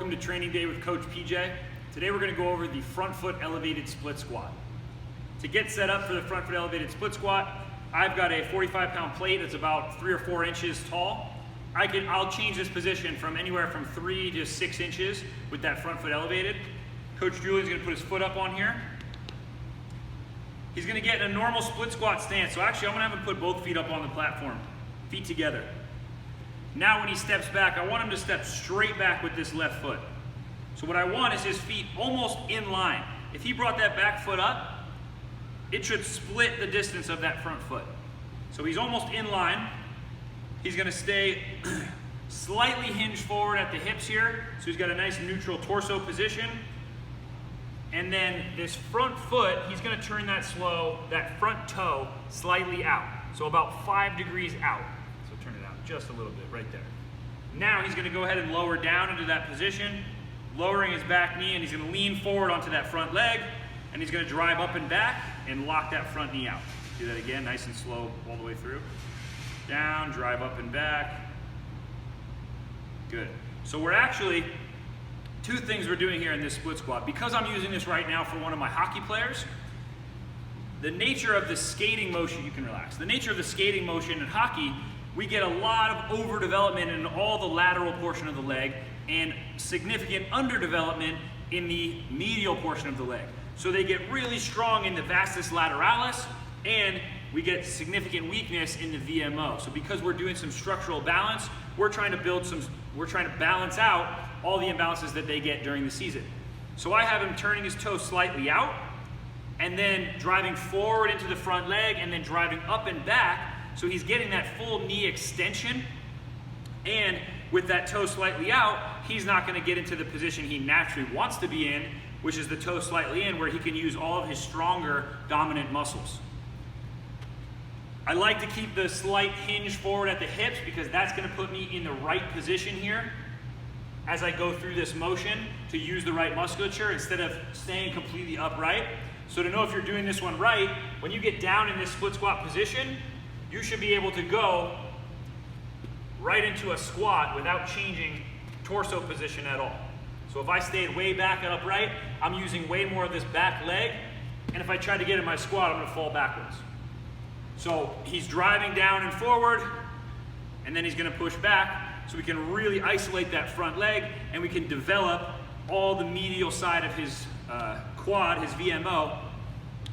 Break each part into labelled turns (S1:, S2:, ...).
S1: welcome to Training Day with Coach PJ. Today we're going to go over the front foot elevated split squat. To get set up for the front foot elevated split squat, I've got a 45-pound plate that's about 3 or 4 inches tall. I'll change this position from anywhere from 3 to 6 inches with that front foot elevated. Coach Julian's going to put his foot up on here. He's going to get in a normal split squat stance. So actually I'm going to have him put both feet up on the platform, feet together. Now when he steps back, I want him to step straight back with this left foot. So what I want is his feet almost in line. If he brought that back foot up, it should split the distance of that front foot. So he's almost in line. He's going to stay slightly hinged forward at the hips here. So he's got a nice neutral torso position. And then this front foot, he's going to turn that front toe slightly out. So about 5 degrees out. So turn it out just a little bit right there. Now he's going to go ahead and lower down into that position, lowering his back knee, and he's going to lean forward onto that front leg, and he's going to drive up and back and lock that front knee out. Do that again, nice and slow all the way through. Down, drive up and back. Good. So we're actually, 2 things we're doing here in this split squat. Because I'm using this right now for one of my hockey players, the nature of the skating motion, you can relax. The nature of the skating motion in hockey, we get a lot of overdevelopment in all the lateral portion of the leg and significant underdevelopment in the medial portion of the leg. So they get really strong in the vastus lateralis, and we get significant weakness in the VMO. So because we're doing some structural balance, we're trying to balance out all the imbalances that they get during the season. So I have him turning his toe slightly out, and then driving forward into the front leg, and then driving up and back. So he's getting that full knee extension, and with that toe slightly out, he's not going to get into the position he naturally wants to be in, which is the toe slightly in, where he can use all of his stronger dominant muscles. I like to keep the slight hinge forward at the hips because that's going to put me in the right position here as I go through this motion to use the right musculature instead of staying completely upright. So to know if you're doing this one right, when you get down in this split squat position, you should be able to go right into a squat without changing torso position at all. So if I stayed way back and upright, I'm using way more of this back leg, and if I try to get in my squat, I'm going to fall backwards. So he's driving down and forward, and then he's going to push back, so we can really isolate that front leg, and we can develop all the medial side of his quad, his VMO,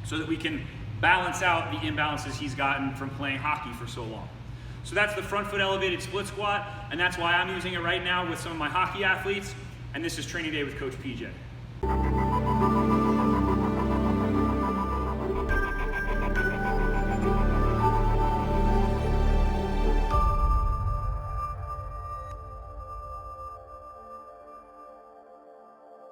S1: so that we can balance out the imbalances he's gotten from playing hockey for so long. So that's the front foot elevated split squat, and that's why I'm using it right now with some of my hockey athletes, and this is Training Day with Coach PJ.